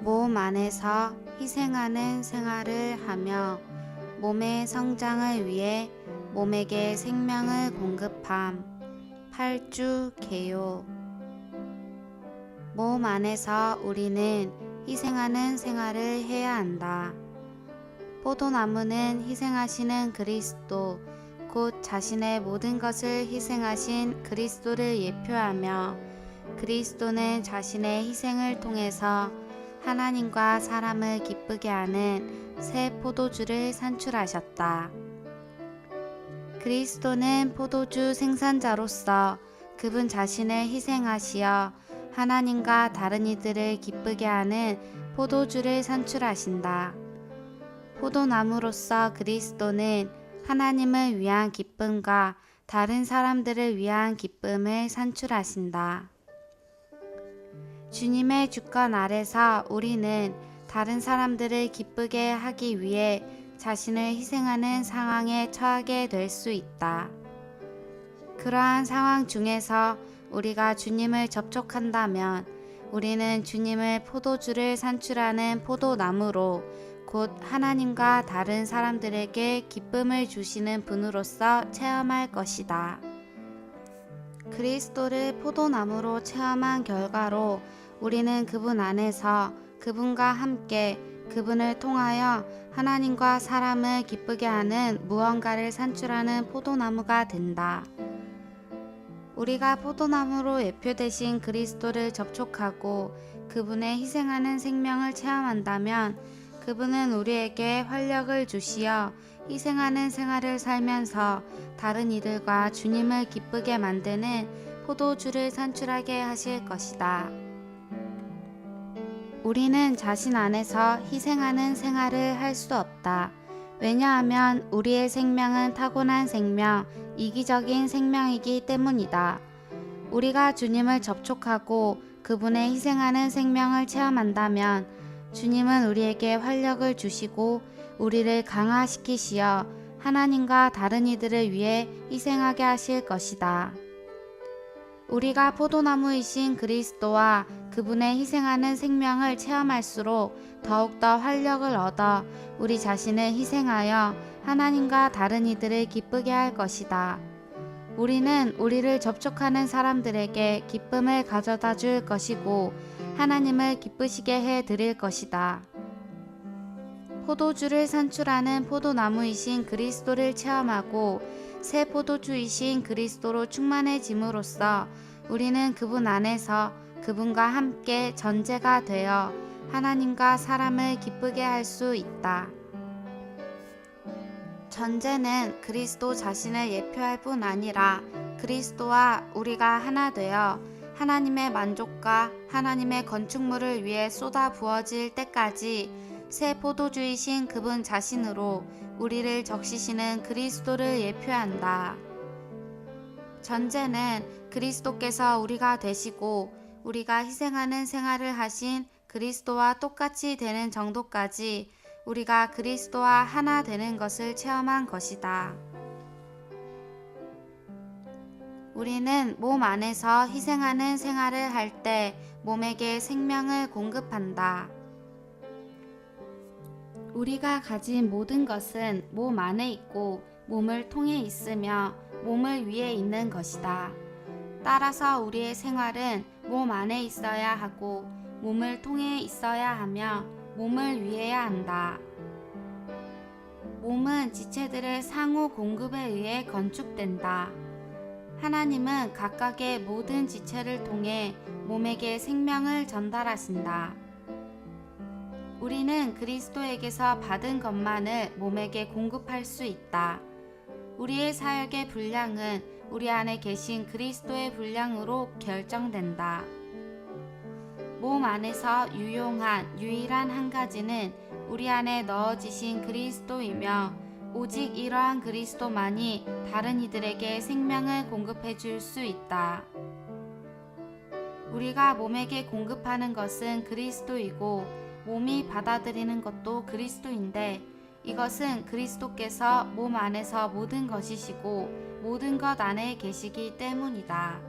몸 안에서 희생하는 생활을 하며 몸의 성장을 위해 몸에게 생명을 공급함. 8주 개요. 몸 안에서 우리는 희생하는 생활을 해야 한다. 포도나무는 희생하시는 그리스도, 곧 자신의 모든 것을 희생하신 그리스도를 예표하며 그리스도는 자신의 희생을 통해서 하나님과 사람을 기쁘게 하는 새 포도주를 산출하셨다. 그리스도는 포도주 생산자로서 그분 자신을 희생하시어 하나님과 다른 이들을 기쁘게 하는 포도주를 산출하신다. 포도나무로서 그리스도는 하나님을 위한 기쁨과 다른 사람들을 위한 기쁨을 산출하신다. 주님의 주권 아래서 우리는 다른 사람들을 기쁘게 하기 위해 자신을 희생하는 상황에 처하게 될 수 있다. 그러한 상황 중에서 우리가 주님을 접촉한다면 우리는 주님을 포도주를 산출하는 포도나무로 곧 하나님과 다른 사람들에게 기쁨을 주시는 분으로서 체험할 것이다. 그리스도를 포도나무로 체험한 결과로 우리는 그분 안에서 그분과 함께 그분을 통하여 하나님과 사람을 기쁘게 하는 무언가를 산출하는 포도나무가 된다. 우리가 포도나무로 예표되신 그리스도를 접촉하고 그분의 희생하는 생명을 체험한다면 그분은 우리에게 활력을 주시어 희생하는 생활을 살면서 다른 이들과 주님을 기쁘게 만드는 포도주를 산출하게 하실 것이다. 우리는 자신 안에서 희생하는 생활을 할 수 없다. 왜냐하면 우리의 생명은 타고난 생명, 이기적인 생명이기 때문이다. 우리가 주님을 접촉하고 그분의 희생하는 생명을 체험한다면 주님은 우리에게 활력을 주시고 우리를 강화시키시어 하나님과 다른 이들을 위해 희생하게 하실 것이다. 우리가 포도나무이신 그리스도와 그분의 희생하는 생명을 체험할수록 더욱더 활력을 얻어 우리 자신을 희생하여 하나님과 다른 이들을 기쁘게 할 것이다. 우리는 우리를 접촉하는 사람들에게 기쁨을 가져다 줄 것이고 하나님을 기쁘시게 해 드릴 것이다. 포도주를 산출하는 포도나무이신 그리스도를 체험하고 새 포도주이신 그리스도로 충만해짐으로써 우리는 그분 안에서 그분과 함께 전제가 되어 하나님과 사람을 기쁘게 할 수 있다. 전제는 그리스도 자신을 예표할 뿐 아니라 그리스도와 우리가 하나 되어 하나님의 만족과 하나님의 건축물을 위해 쏟아 부어질 때까지 새 포도주이신 그분 자신으로 우리를 적시시는 그리스도를 예표한다. 전제는 그리스도께서 우리가 되시고 우리가 희생하는 생활을 하신 그리스도와 똑같이 되는 정도까지 우리가 그리스도와 하나 되는 것을 체험한 것이다. 우리는 몸 안에서 희생하는 생활을 할 때 몸에게 생명을 공급한다. 우리가 가진 모든 것은 몸 안에 있고 몸을 통해 있으며 몸을 위해 있는 것이다. 따라서 우리의 생활은 몸 안에 있어야 하고 몸을 통해 있어야 하며 몸을 위해야 한다. 몸은 지체들의 상호 공급에 의해 건축된다. 하나님은 각각의 모든 지체를 통해 몸에게 생명을 전달하신다. 우리는 그리스도에게서 받은 것만을 몸에게 공급할 수 있다. 우리의 사역의 분량은 우리 안에 계신 그리스도의 분량으로 결정된다. 몸 안에서 유용한 유일한 한 가지는 우리 안에 넣어지신 그리스도이며 오직 이러한 그리스도만이 다른 이들에게 생명을 공급해 줄 수 있다. 우리가 몸에게 공급하는 것은 그리스도이고 몸이 받아들이는 것도 그리스도인데 이것은 그리스도께서 몸 안에서 모든 것이시고 모든 것 안에 계시기 때문이다.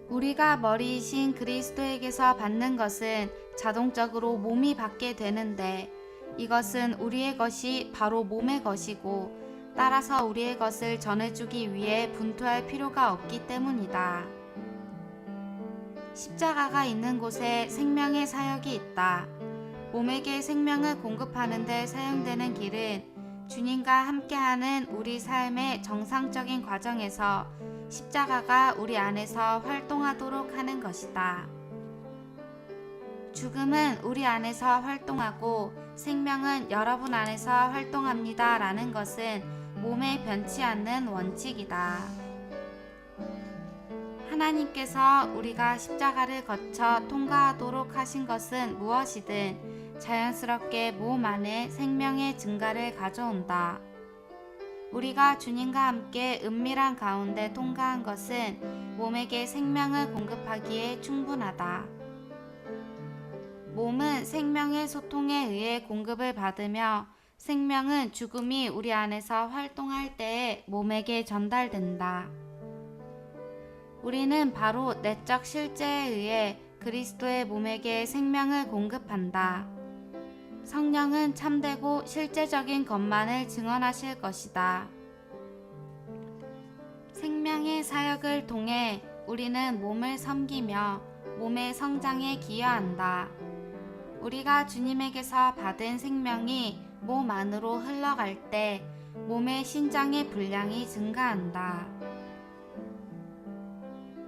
우리가 머리이신 그리스도에게서 받는 것은 자동적으로 몸이 받게 되는데 이것은 우리의 것이 바로 몸의 것이고 따라서 우리의 것을 전해주기 위해 분투할 필요가 없기 때문이다. 십자가가 있는 곳에 생명의 사역이 있다. 몸에게 생명을 공급하는 데 사용되는 길은 주님과 함께하는 우리 삶의 정상적인 과정에서 십자가가 우리 안에서 활동하도록 하는 것이다. 죽음은 우리 안에서 활동하고 생명은 여러분 안에서 활동합니다 라는 것은 몸에 변치 않는 원칙이다. 하나님께서 우리가 십자가를 거쳐 통과하도록 하신 것은 무엇이든 자연스럽게 몸 안에 생명의 증가를 가져온다. 우리가 주님과 함께 은밀한 가운데 통과한 것은 몸에게 생명을 공급하기에 충분하다. 몸은 생명의 소통에 의해 공급을 받으며 생명은 죽음이 우리 안에서 활동할 때에 몸에게 전달된다. 우리는 바로 내적 실제에 의해 그리스도의 몸에게 생명을 공급한다. 성령은 참되고 실제적인 것만을 증언하실 것이다. 생명의 사역을 통해 우리는 몸을 섬기며 몸의 성장에 기여한다. 우리가 주님에게서 받은 생명이 몸 안으로 흘러갈 때 몸의 신장의 분량이 증가한다.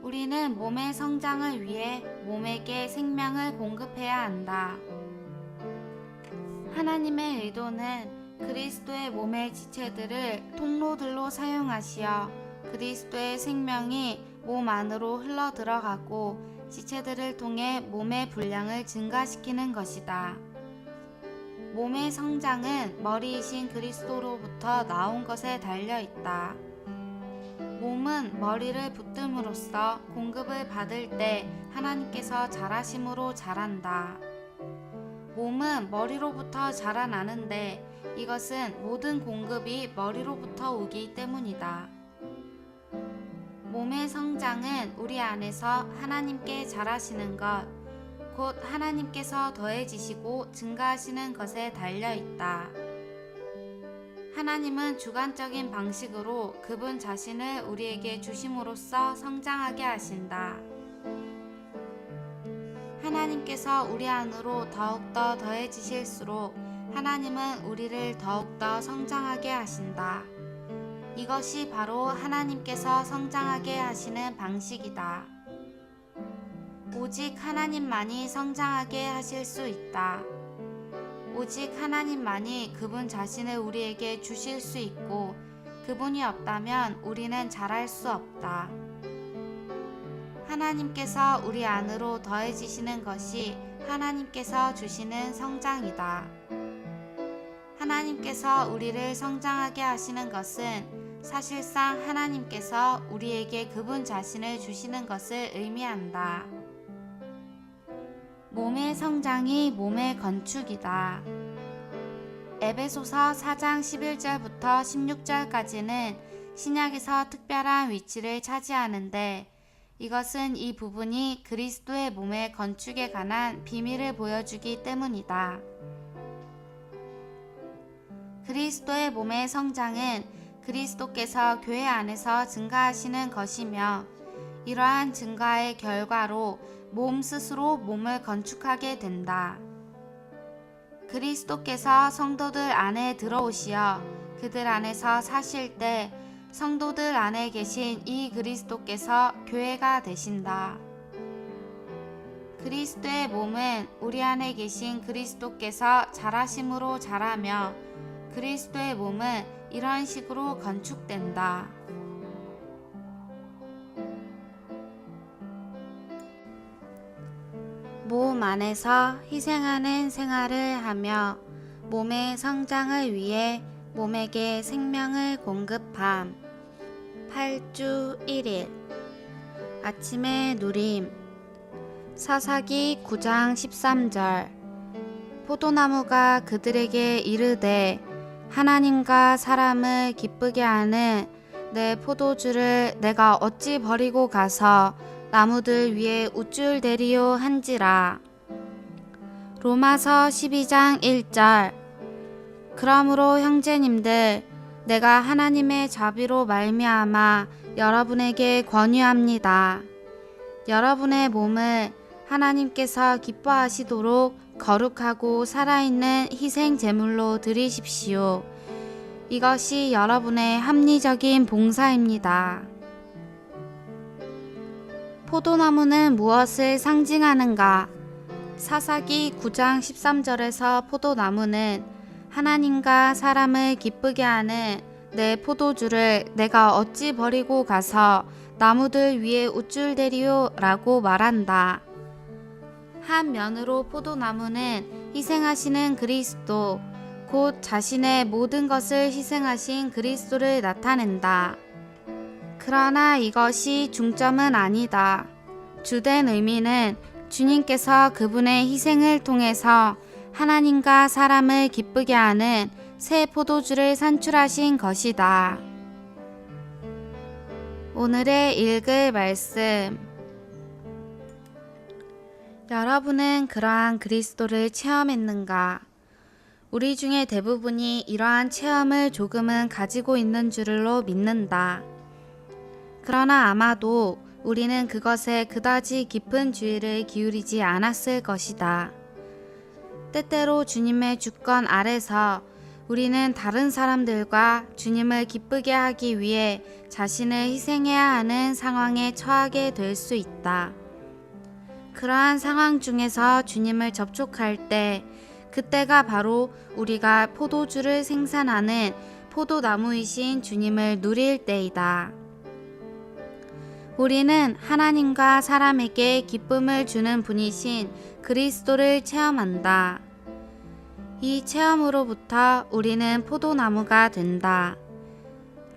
우리는 몸의 성장을 위해 몸에게 생명을 공급해야 한다. 하나님의 의도는 그리스도의 몸의 지체들을 통로들로 사용하시어 그리스도의 생명이 몸 안으로 흘러 들어가고 지체들을 통해 몸의 분량을 증가시키는 것이다. 몸의 성장은 머리이신 그리스도로부터 나온 것에 달려 있다. 몸은 머리를 붙듦으로써 공급을 받을 때 하나님께서 자라심으로 자란다. 몸은 머리로부터 자라나는데 이것은 모든 공급이 머리로부터 오기 때문이다. 몸의 성장은 우리 안에서 하나님께 자라시는 것, 곧 하나님께서 더해지시고 증가하시는 것에 달려 있다. 하나님은 주관적인 방식으로 그분 자신을 우리에게 주심으로써 성장하게 하신다. 하나님께서 우리 안으로 더욱더 더해지실수록 하나님은 우리를 더욱더 성장하게 하신다. 이것이 바로 하나님께서 성장하게 하시는 방식이다. 오직 하나님만이 성장하게 하실 수 있다. 오직 하나님만이 그분 자신을 우리에게 주실 수 있고 그분이 없다면 우리는 자랄 수 없다. 하나님께서 우리 안으로 더해지시는 것이 하나님께서 주시는 성장이다. 하나님께서 우리를 성장하게 하시는 것은 사실상 하나님께서 우리에게 그분 자신을 주시는 것을 의미한다. 몸의 성장이 몸의 건축이다. 에베소서 4장 11절부터 16절까지는 신약에서 특별한 위치를 차지하는데 이것은 이 부분이 그리스도의 몸의 건축에 관한 비밀을 보여주기 때문이다. 그리스도의 몸의 성장은 그리스도께서 교회 안에서 증가하시는 것이며 이러한 증가의 결과로 몸 스스로 몸을 건축하게 된다. 그리스도께서 성도들 안에 들어오시어 그들 안에서 사실 때 성도들 안에 계신 이 그리스도께서 교회가 되신다. 그리스도의 몸은 우리 안에 계신 그리스도께서 자라심으로 자라며 그리스도의 몸은 이런 식으로 건축된다. 몸 안에서 희생하는 생활을 하며 몸의 성장을 위해 몸에게 생명을 공급함. 8주 1일 아침의 누림. 사사기 9장 13절. 포도나무가 그들에게 이르되 하나님과 사람을 기쁘게 하는 내 포도주를 내가 어찌 버리고 가서 나무들 위에 우쭐대리요 한지라. 로마서 12장 1절. 그러므로 형제님들, 내가 하나님의 자비로 말미암아 여러분에게 권유합니다. 여러분의 몸을 하나님께서 기뻐하시도록 거룩하고 살아있는 희생 제물로 드리십시오. 이것이 여러분의 합리적인 봉사입니다. 포도나무는 무엇을 상징하는가? 사사기 9장 13절에서 포도나무는 하나님과 사람을 기쁘게 하는 내 포도주를 내가 어찌 버리고 가서 나무들 위에 우쭐대리요 라고 말한다. 한 면으로 포도나무는 희생하시는 그리스도, 곧 자신의 모든 것을 희생하신 그리스도를 나타낸다. 그러나 이것이 중점은 아니다. 주된 의미는 주님께서 그분의 희생을 통해서 하나님과 사람을 기쁘게 하는 새 포도주를 산출하신 것이다. 오늘의 읽을 말씀. 여러분은 그러한 그리스도를 체험했는가? 우리 중에 대부분이 이러한 체험을 조금은 가지고 있는 줄로 믿는다. 그러나 아마도 우리는 그것에 그다지 깊은 주의를 기울이지 않았을 것이다. 때때로 주님의 주권 아래서 우리는 다른 사람들과 주님을 기쁘게 하기 위해 자신을 희생해야 하는 상황에 처하게 될 수 있다. 그러한 상황 중에서 주님을 접촉할 때, 그때가 바로 우리가 포도주를 생산하는 포도나무이신 주님을 누릴 때이다. 우리는 하나님과 사람에게 기쁨을 주는 분이신 그리스도를 체험한다. 이 체험으로부터 우리는 포도나무가 된다.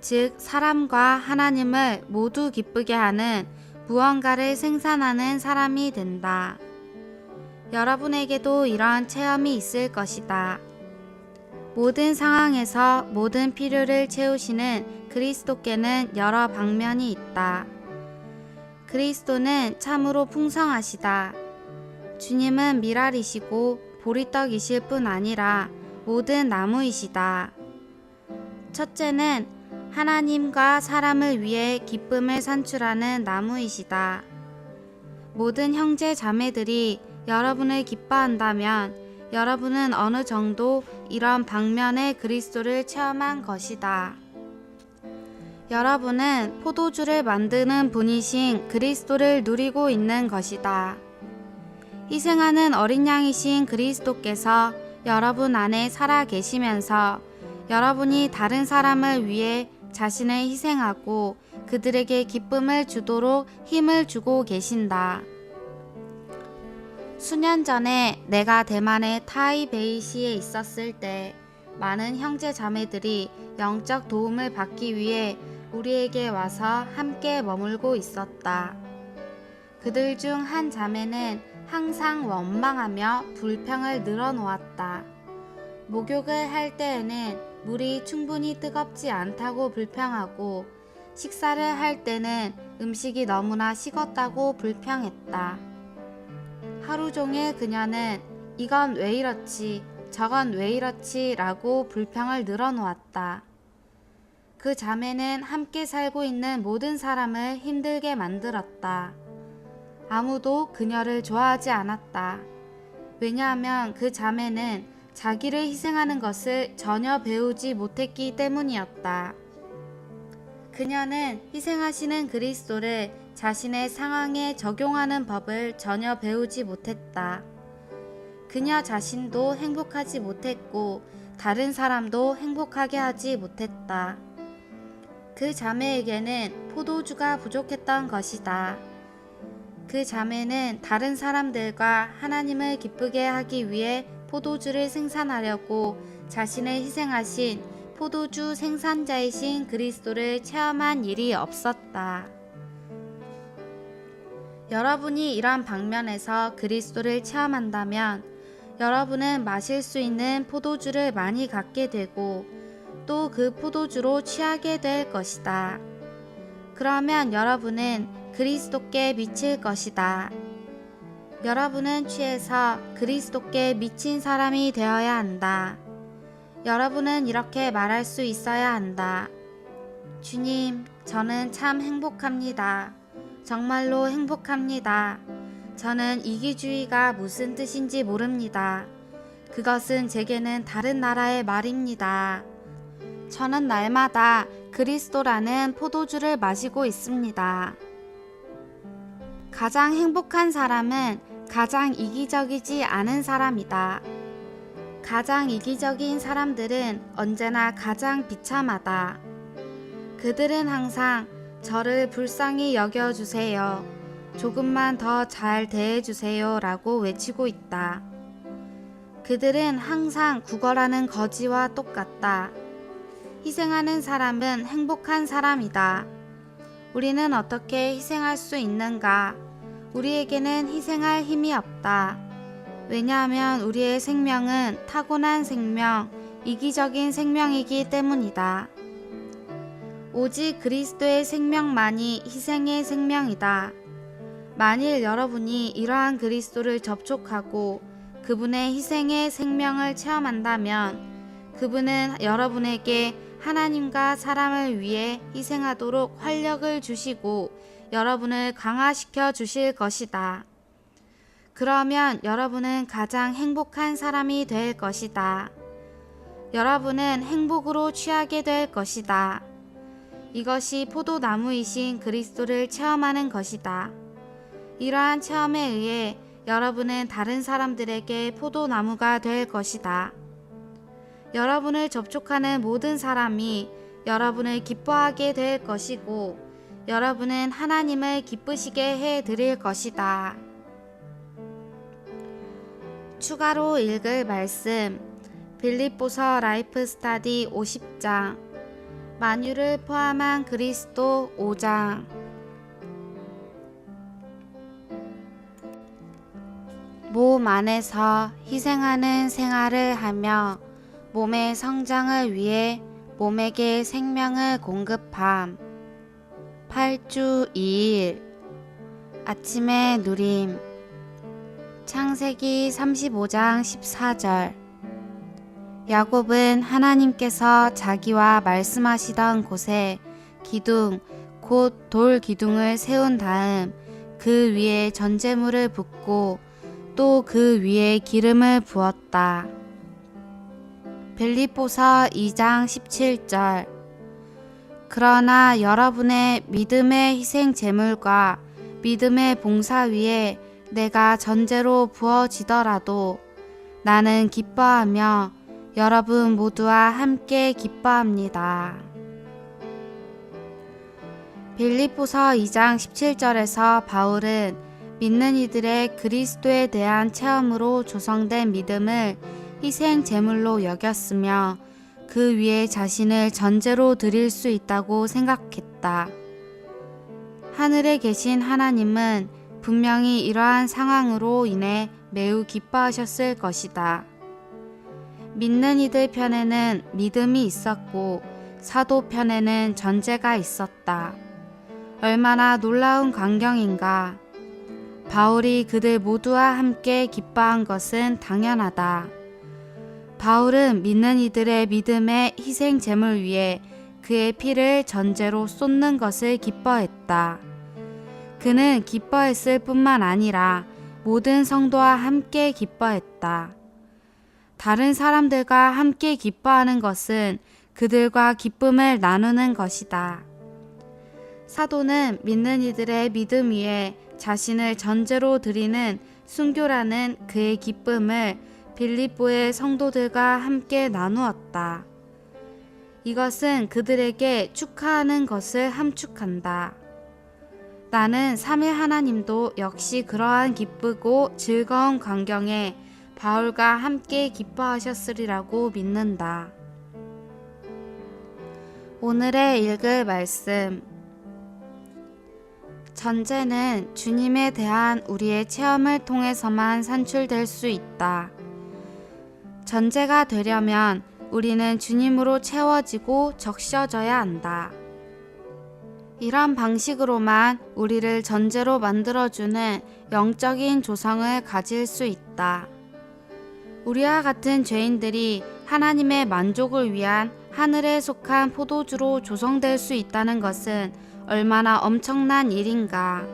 즉, 사람과 하나님을 모두 기쁘게 하는 무언가를 생산하는 사람이 된다. 여러분에게도 이러한 체험이 있을 것이다. 모든 상황에서 모든 필요를 채우시는 그리스도께는 여러 방면이 있다. 그리스도는 참으로 풍성하시다. 주님은 밀알이시고 보리떡이실 뿐 아니라 모든 나무이시다. 첫째는 하나님과 사람을 위해 기쁨을 산출하는 나무이시다. 모든 형제 자매들이 여러분을 기뻐한다면 여러분은 어느 정도 이런 방면의 그리스도를 체험한 것이다. 여러분은 포도주를 만드는 분이신 그리스도를 누리고 있는 것이다. 희생하는 어린 양이신 그리스도께서 여러분 안에 살아 계시면서 여러분이 다른 사람을 위해 자신을 희생하고 그들에게 기쁨을 주도록 힘을 주고 계신다. 수년 전에 내가 대만의 타이베이시에 있었을 때 많은 형제 자매들이 영적 도움을 받기 위해 우리에게 와서 함께 머물고 있었다. 그들 중 한 자매는 항상 원망하며 불평을 늘어놓았다. 목욕을 할 때에는 물이 충분히 뜨겁지 않다고 불평하고 식사를 할 때는 음식이 너무나 식었다고 불평했다. 하루 종일 그녀는 이건 왜 이렇지, 저건 왜 이렇지 라고 불평을 늘어놓았다. 그 자매는 함께 살고 있는 모든 사람을 힘들게 만들었다. 아무도 그녀를 좋아하지 않았다. 왜냐하면 그 자매는 자기를 희생하는 것을 전혀 배우지 못했기 때문이었다. 그녀는 희생하시는 그리스도를 자신의 상황에 적용하는 법을 전혀 배우지 못했다. 그녀 자신도 행복하지 못했고 다른 사람도 행복하게 하지 못했다. 그 자매에게는 포도주가 부족했던 것이다. 그 자매는 다른 사람들과 하나님을 기쁘게 하기 위해 포도주를 생산하려고 자신을 희생하신 포도주 생산자이신 그리스도를 체험한 일이 없었다. 여러분이 이러한 방면에서 그리스도를 체험한다면 여러분은 마실 수 있는 포도주를 많이 갖게 되고 또 그 포도주로 취하게 될 것이다. 그러면 여러분은 그리스도께 미칠 것이다. 여러분은 취해서 그리스도께 미친 사람이 되어야 한다. 여러분은 이렇게 말할 수 있어야 한다. 주님, 저는 참 행복합니다. 정말로 행복합니다. 저는 이기주의가 무슨 뜻인지 모릅니다. 그것은 제게는 다른 나라의 말입니다. 저는 날마다 그리스도라는 포도주를 마시고 있습니다. 가장 행복한 사람은 가장 이기적이지 않은 사람이다. 가장 이기적인 사람들은 언제나 가장 비참하다. 그들은 항상 저를 불쌍히 여겨주세요. 조금만 더 잘 대해주세요 라고 외치고 있다. 그들은 항상 구걸하는 거지와 똑같다. 희생하는 사람은 행복한 사람이다. 우리는 어떻게 희생할 수 있는가? 우리에게는 희생할 힘이 없다. 왜냐하면 우리의 생명은 타고난 생명, 이기적인 생명이기 때문이다. 오직 그리스도의 생명만이 희생의 생명이다. 만일 여러분이 이러한 그리스도를 접촉하고 그분의 희생의 생명을 체험한다면 그분은 여러분에게 하나님과 사람을 위해 희생하도록 활력을 주시고 여러분을 강화시켜 주실 것이다. 그러면 여러분은 가장 행복한 사람이 될 것이다. 여러분은 행복으로 취하게 될 것이다. 이것이 포도나무이신 그리스도를 체험하는 것이다. 이러한 체험에 의해 여러분은 다른 사람들에게 포도나무가 될 것이다. 여러분을 접촉하는 모든 사람이 여러분을 기뻐하게 될 것이고 여러분은 하나님을 기쁘시게 해 드릴 것이다. 추가로 읽을 말씀 빌립보서 라이프 스타디 50장 만유를 포함한 그리스도 5장 몸 안에서 희생하는 생활을 하며 몸의 성장을 위해 몸에게 생명을 공급함. 8주 2일 아침의 누림 창세기 35장 14절 야곱은 하나님께서 자기와 말씀하시던 곳에 기둥 곧 돌 기둥을 세운 다음 그 위에 전제물을 붓고 또 그 위에 기름을 부었다. 빌립보서 2장 17절 그러나 여러분의 믿음의 희생 제물과 믿음의 봉사 위에 내가 전제로 부어지더라도 나는 기뻐하며 여러분 모두와 함께 기뻐합니다. 빌립보서 2장 17절에서 바울은 믿는 이들의 그리스도에 대한 체험으로 조성된 믿음을 희생 제물로 여겼으며 그 위에 자신을 전제로 드릴 수 있다고 생각했다. 하늘에 계신 하나님은 분명히 이러한 상황으로 인해 매우 기뻐하셨을 것이다. 믿는 이들 편에는 믿음이 있었고 사도 편에는 전제가 있었다. 얼마나 놀라운 광경인가. 바울이 그들 모두와 함께 기뻐한 것은 당연하다. 바울은 믿는 이들의 믿음의 희생 제물 위에 그의 피를 전제로 쏟는 것을 기뻐했다. 그는 기뻐했을 뿐만 아니라 모든 성도와 함께 기뻐했다. 다른 사람들과 함께 기뻐하는 것은 그들과 기쁨을 나누는 것이다. 사도는 믿는 이들의 믿음 위에 자신을 전제로 드리는 순교라는 그의 기쁨을 빌립보의 성도들과 함께 나누었다. 이것은 그들에게 축하하는 것을 함축한다. 나는 삼위 하나님도 역시 그러한 기쁘고 즐거운 광경에 바울과 함께 기뻐하셨으리라고 믿는다. 오늘의 읽을 말씀 전제는 주님에 대한 우리의 체험을 통해서만 산출될 수 있다. 전제가 되려면 우리는 주님으로 채워지고 적셔져야 한다. 이런 방식으로만 우리를 전제로 만들어주는 영적인 조성을 가질 수 있다. 우리와 같은 죄인들이 하나님의 만족을 위한 하늘에 속한 포도주로 조성될 수 있다는 것은 얼마나 엄청난 일인가.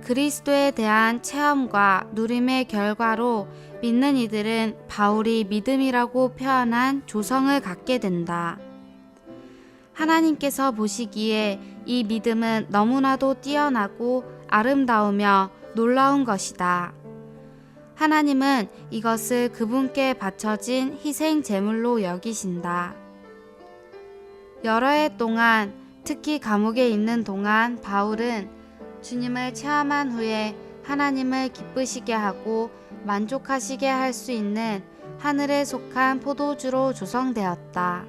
그리스도에 대한 체험과 누림의 결과로 믿는 이들은 바울이 믿음이라고 표현한 조성을 갖게 된다. 하나님께서 보시기에 이 믿음은 너무나도 뛰어나고 아름다우며 놀라운 것이다. 하나님은 이것을 그분께 바쳐진 희생 제물로 여기신다. 여러 해 동안, 특히 감옥에 있는 동안 바울은 주님을 체험한 후에 하나님을 기쁘시게 하고 만족하시게 할 수 있는 하늘에 속한 포도주로 조성되었다.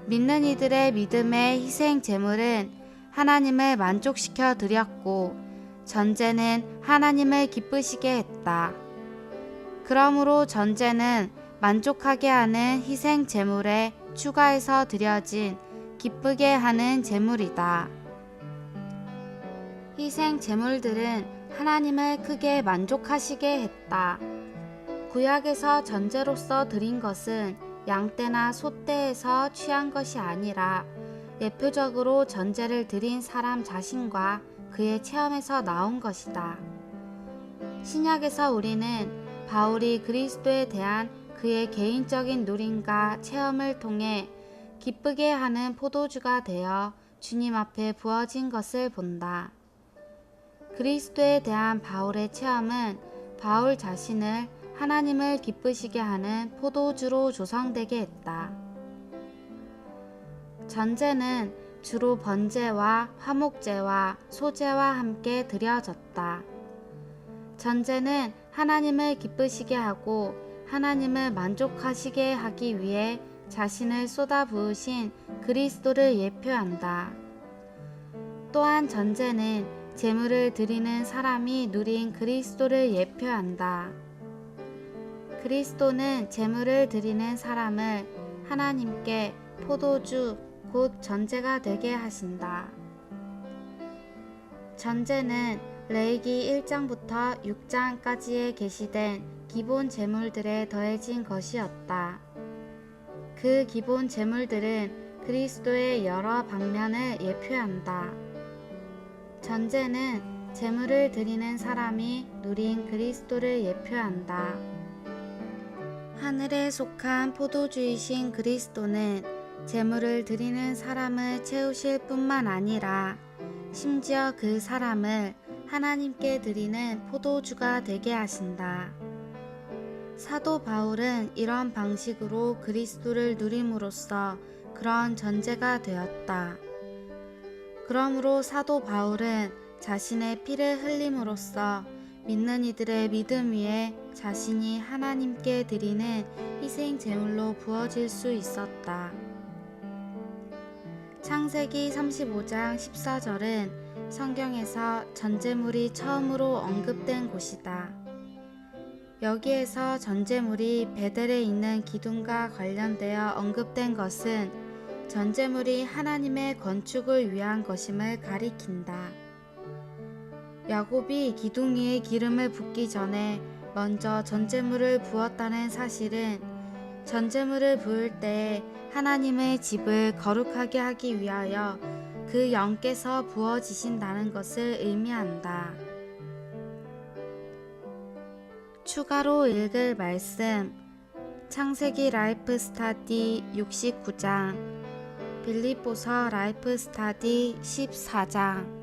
믿는 이들의 믿음의 희생 제물은 하나님을 만족시켜 드렸고 전제는 하나님을 기쁘시게 했다. 그러므로 전제는 만족하게 하는 희생 제물에 추가해서 드려진 기쁘게 하는 제물이다. 희생 제물들은 하나님을 크게 만족하시게 했다. 구약에서 전제로서 드린 것은 양떼나 소떼에서 취한 것이 아니라 예표적으로 전제를 드린 사람 자신과 그의 체험에서 나온 것이다. 신약에서 우리는 바울이 그리스도에 대한 그의 개인적인 누림과 체험을 통해 기쁘게 하는 포도주가 되어 주님 앞에 부어진 것을 본다. 그리스도에 대한 바울의 체험은 바울 자신을 하나님을 기쁘시게 하는 포도주로 조성되게 했다. 전제는 주로 번제와 화목제와 소제와 함께 드려졌다. 전제는 하나님을 기쁘시게 하고 하나님을 만족하시게 하기 위해 자신을 쏟아부으신 그리스도를 예표한다. 또한 전제는 제물을 드리는 사람이 누린 그리스도를 예표한다. 그리스도는 제물을 드리는 사람을 하나님께 포도주 곧 전제가 되게 하신다. 전제는 레위기 1장부터 6장까지에 게시된 기본 제물들에 더해진 것이었다. 그 기본 제물들은 그리스도의 여러 방면을 예표한다. 전제는 제물을 드리는 사람이 누린 그리스도를 예표한다. 하늘에 속한 포도주이신 그리스도는 제물을 드리는 사람을 채우실 뿐만 아니라 심지어 그 사람을 하나님께 드리는 포도주가 되게 하신다. 사도 바울은 이런 방식으로 그리스도를 누림으로써 그런 전제가 되었다. 그러므로 사도 바울은 자신의 피를 흘림으로써 믿는 이들의 믿음 위에 자신이 하나님께 드리는 희생 제물로 부어질 수 있었다. 창세기 35장 14절은 성경에서 전제물이 처음으로 언급된 곳이다. 여기에서 전제물이 베델에 있는 기둥과 관련되어 언급된 것은 전제물이 하나님의 건축을 위한 것임을 가리킨다. 야곱이 기둥 위에 기름을 붓기 전에 먼저 전제물을 부었다는 사실은 전제물을 부을 때에 하나님의 집을 거룩하게 하기 위하여 그 영께서 부어지신다는 것을 의미한다. 추가로 읽을 말씀 창세기 라이프 스타디 69장, 빌립보서 라이프 스타디 14장.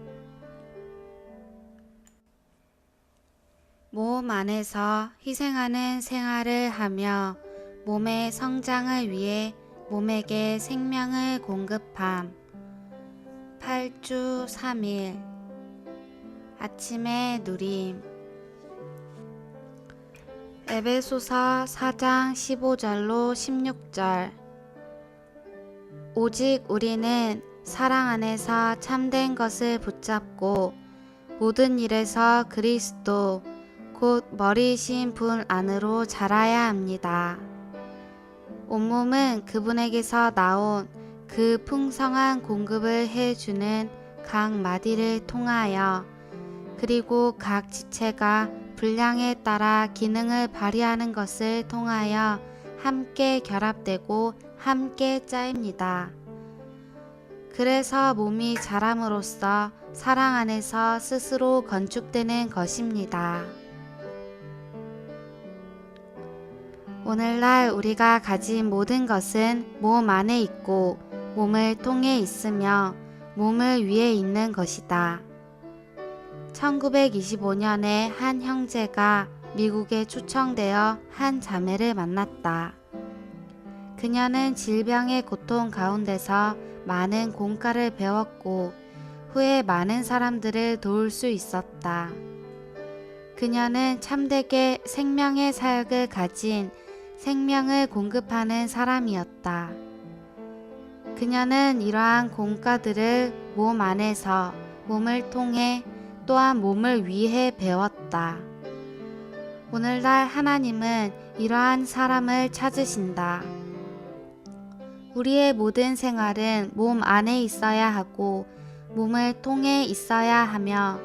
몸 안에서 희생하는 생활을 하며 몸의 성장을 위해 몸에게 생명을 공급함. 8주 3일 아침의 누림. 에베소서 4장 15절로 16절. 오직 우리는 사랑 안에서 참된 것을 붙잡고 모든 일에서 그리스도 곧 머리이신 분 안으로 자라야 합니다. 온몸은 그분에게서 나온 그 풍성한 공급을 해주는 각 마디를 통하여 그리고 각 지체가 분량에 따라 기능을 발휘하는 것을 통하여 함께 결합되고 함께 짜입니다. 그래서 몸이 자람으로써 사랑 안에서 스스로 건축되는 것입니다. 오늘날 우리가 가진 모든 것은 몸 안에 있고 몸을 통해 있으며 몸을 위해 있는 것이다. 1925년에 한 형제가 미국에 초청되어 한 자매를 만났다. 그녀는 질병의 고통 가운데서 많은 공과를 배웠고 후에 많은 사람들을 도울 수 있었다. 그녀는 참되게 생명의 사역을 가진 생명을 공급하는 사람이었다. 그녀는 이러한 공과들을 몸 안에서 몸을 통해 또한 몸을 위해 배웠다. 오늘날 하나님은 이러한 사람을 찾으신다. 우리의 모든 생활은 몸 안에 있어야 하고 몸을 통해 있어야 하며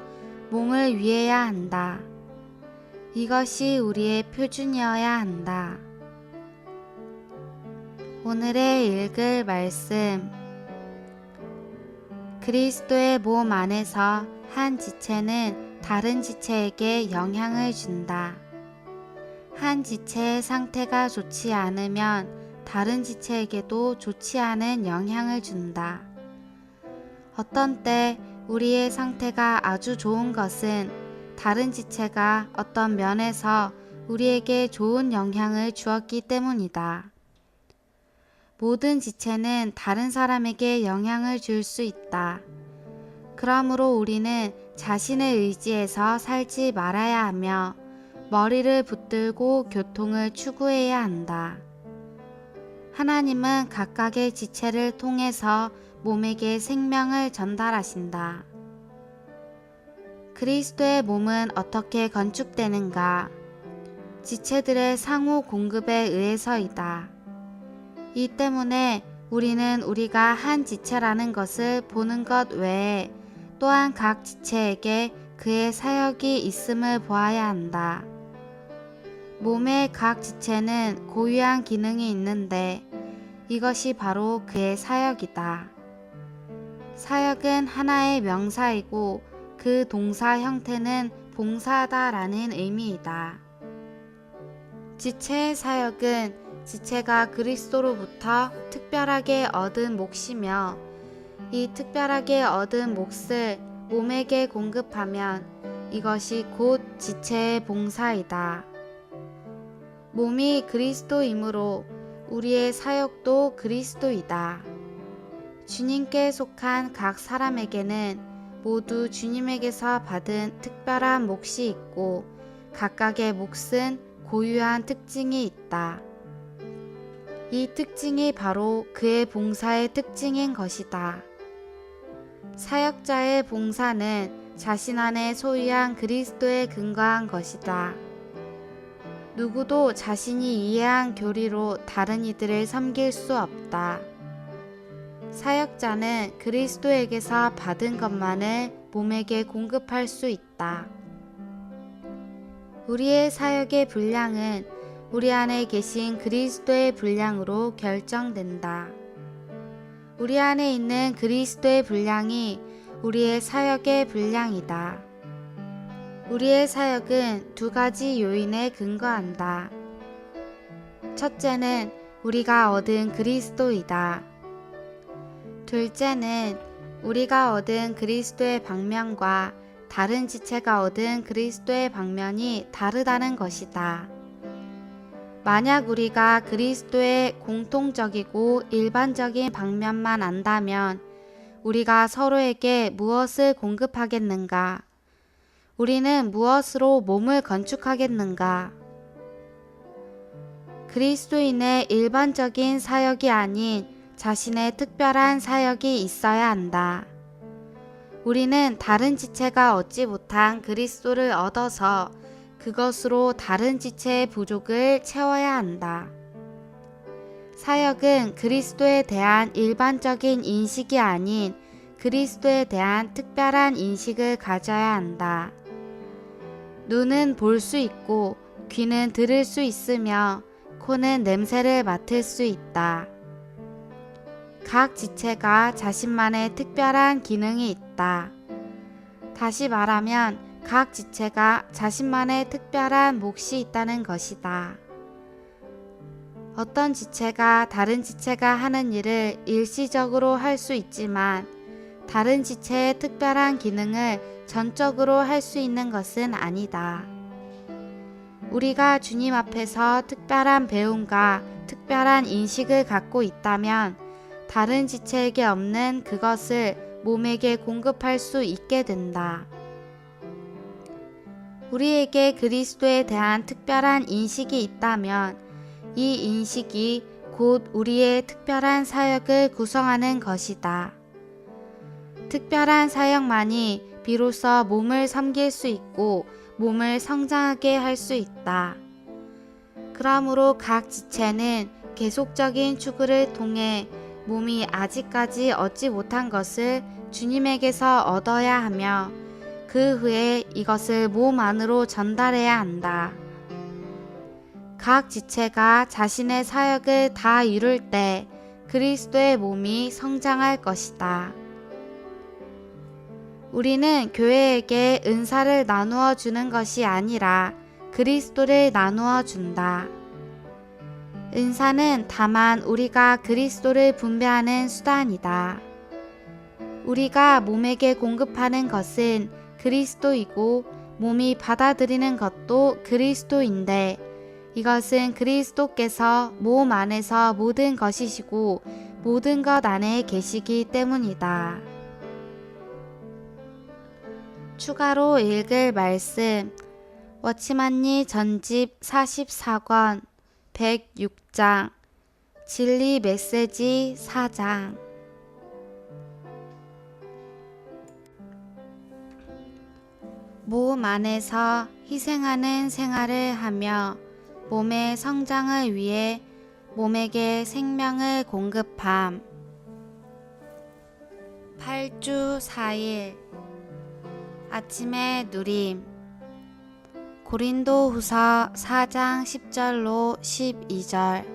몸을 위해야 한다. 이것이 우리의 표준이어야 한다. 오늘의 읽을 말씀. 그리스도의 몸 안에서 한 지체는 다른 지체에게 영향을 준다. 한 지체의 상태가 좋지 않으면 다른 지체에게도 좋지 않은 영향을 준다. 어떤 때 우리의 상태가 아주 좋은 것은 다른 지체가 어떤 면에서 우리에게 좋은 영향을 주었기 때문이다. 모든 지체는 다른 사람에게 영향을 줄 수 있다. 그러므로 우리는 자신의 의지에서 살지 말아야 하며 머리를 붙들고 교통을 추구해야 한다. 하나님은 각각의 지체를 통해서 몸에게 생명을 전달하신다. 그리스도의 몸은 어떻게 건축되는가? 지체들의 상호 공급에 의해서이다. 이 때문에 우리는 우리가 한 지체라는 것을 보는 것 외에 또한 각 지체에게 그의 사역이 있음을 보아야 한다. 몸의 각 지체는 고유한 기능이 있는데 이것이 바로 그의 사역이다. 사역은 하나의 명사이고 그 동사 형태는 봉사하다라는 의미이다. 지체의 사역은 지체가 그리스도로부터 특별하게 얻은 몫이며 이 특별하게 얻은 몫을 몸에게 공급하면 이것이 곧 지체의 봉사이다. 몸이 그리스도이므로 우리의 사역도 그리스도이다. 주님께 속한 각 사람에게는 모두 주님에게서 받은 특별한 몫이 있고 각각의 몫은 고유한 특징이 있다. 이 특징이 바로 그의 봉사의 특징인 것이다. 사역자의 봉사는 자신 안에 소유한 그리스도에 근거한 것이다. 누구도 자신이 이해한 교리로 다른 이들을 섬길 수 없다. 사역자는 그리스도에게서 받은 것만을 몸에게 공급할 수 있다. 우리의 사역의 분량은 우리 안에 계신 그리스도의 분량으로 결정된다. 우리 안에 있는 그리스도의 분량이 우리의 사역의 분량이다. 우리의 사역은 두 가지 요인에 근거한다. 첫째는 우리가 얻은 그리스도이다. 둘째는 우리가 얻은 그리스도의 방면과 다른 지체가 얻은 그리스도의 방면이 다르다는 것이다. 만약 우리가 그리스도의 공통적이고 일반적인 방면만 안다면 우리가 서로에게 무엇을 공급하겠는가? 우리는 무엇으로 몸을 건축하겠는가? 그리스도인의 일반적인 사역이 아닌 자신의 특별한 사역이 있어야 한다. 우리는 다른 지체가 얻지 못한 그리스도를 얻어서 그것으로 다른 지체의 부족을 채워야 한다. 사역은 그리스도에 대한 일반적인 인식이 아닌 그리스도에 대한 특별한 인식을 가져야 한다. 눈은 볼 수 있고 귀는 들을 수 있으며 코는 냄새를 맡을 수 있다. 각 지체가 자신만의 특별한 기능이 있다. 다시 말하면 각 지체가 자신만의 특별한 몫이 있다는 것이다. 어떤 지체가 다른 지체가 하는 일을 일시적으로 할 수 있지만 다른 지체의 특별한 기능을 전적으로 할 수 있는 것은 아니다. 우리가 주님 앞에서 특별한 배움과 특별한 인식을 갖고 있다면 다른 지체에게 없는 그것을 몸에게 공급할 수 있게 된다. 우리에게 그리스도에 대한 특별한 인식이 있다면 이 인식이 곧 우리의 특별한 사역을 구성하는 것이다. 특별한 사역만이 비로소 몸을 섬길 수 있고 몸을 성장하게 할 수 있다. 그러므로 각 지체는 계속적인 추구를 통해 몸이 아직까지 얻지 못한 것을 주님에게서 얻어야 하며 그 후에 이것을 몸 안으로 전달해야 한다. 각 지체가 자신의 사역을 다 이룰 때 그리스도의 몸이 성장할 것이다. 우리는 교회에게 은사를 나누어 주는 것이 아니라 그리스도를 나누어 준다. 은사는 다만 우리가 그리스도를 분배하는 수단이다. 우리가 몸에게 공급하는 것은 그리스도이고 몸이 받아들이는 것도 그리스도인데 이것은 그리스도께서 몸 안에서 모든 것이시고 모든 것 안에 계시기 때문이다. 추가로 읽을 말씀 워치만니 전집 44권 106장 진리 메시지 4장 몸 안에서 희생하는 생활을 하며 몸의 성장을 위해 몸에게 생명을 공급함. 8주 4일 아침의 누림 고린도후서 4장 10절로 12절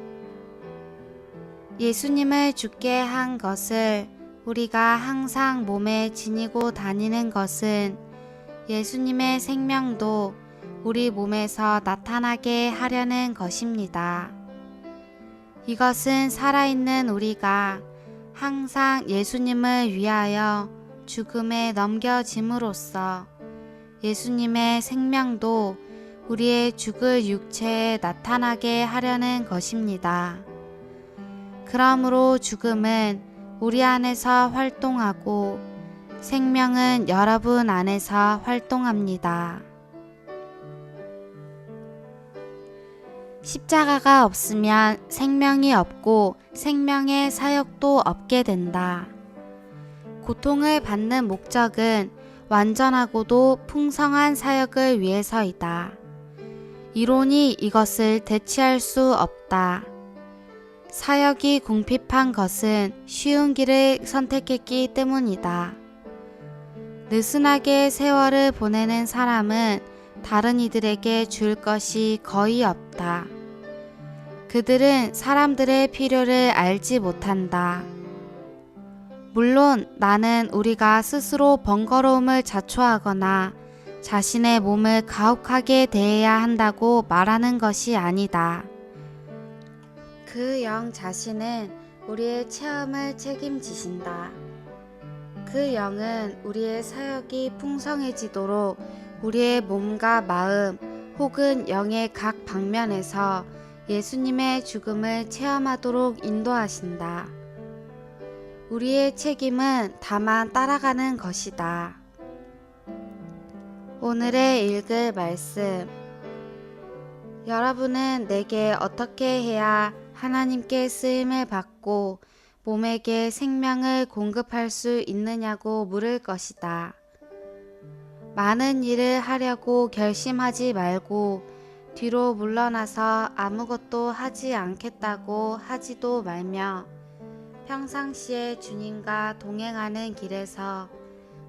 예수님을 죽게 한 것을 우리가 항상 몸에 지니고 다니는 것은 예수님의 생명도 우리 몸에서 나타나게 하려는 것입니다. 이것은 살아있는 우리가 항상 예수님을 위하여 죽음에 넘겨짐으로써 예수님의 생명도 우리의 죽을 육체에 나타나게 하려는 것입니다. 그러므로 죽음은 우리 안에서 활동하고 생명은 여러분 안에서 활동합니다. 십자가가 없으면 생명이 없고 생명의 사역도 없게 된다. 고통을 받는 목적은 완전하고도 풍성한 사역을 위해서이다. 이론이 이것을 대체할 수 없다. 사역이 궁핍한 것은 쉬운 길을 선택했기 때문이다. 느슨하게 세월을 보내는 사람은 다른 이들에게 줄 것이 거의 없다. 그들은 사람들의 필요를 알지 못한다. 물론 나는 우리가 스스로 번거로움을 자초하거나 자신의 몸을 가혹하게 대해야 한다고 말하는 것이 아니다. 그 영 자신은 우리의 체험을 책임지신다. 그 영은 우리의 사역이 풍성해지도록 우리의 몸과 마음 혹은 영의 각 방면에서 예수님의 죽음을 체험하도록 인도하신다. 우리의 책임은 다만 따라가는 것이다. 오늘의 읽을 말씀 여러분은 내게 어떻게 해야 하나님께 쓰임을 받고 몸에게 생명을 공급할 수 있느냐고 물을 것이다. 많은 일을 하려고 결심하지 말고 뒤로 물러나서 아무것도 하지 않겠다고 하지도 말며 평상시에 주님과 동행하는 길에서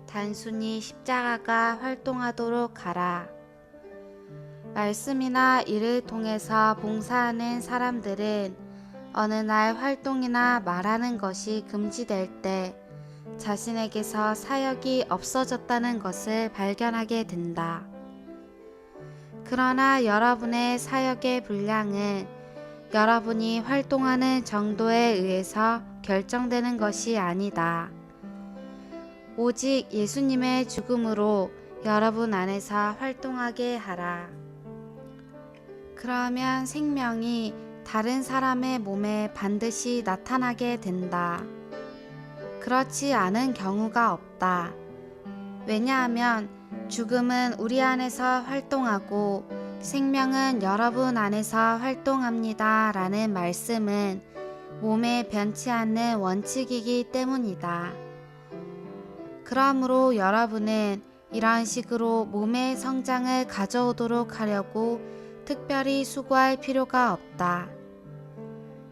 단순히 십자가가 활동하도록 하라. 말씀이나 일을 통해서 봉사하는 사람들은 어느 날 활동이나 말하는 것이 금지될 때 자신에게서 사역이 없어졌다는 것을 발견하게 된다. 그러나 여러분의 사역의 분량은 여러분이 활동하는 정도에 의해서 결정되는 것이 아니다. 오직 예수님의 죽음으로 여러분 안에서 활동하게 하라. 그러면 생명이 다른 사람의 몸에 반드시 나타나게 된다. 그렇지 않은 경우가 없다. 왜냐하면 죽음은 우리 안에서 활동하고 생명은 여러분 안에서 활동합니다. 라는 말씀은 몸에 변치 않는 원칙이기 때문이다. 그러므로 여러분은 이런 식으로 몸의 성장을 가져오도록 하려고 특별히 수고할 필요가 없다.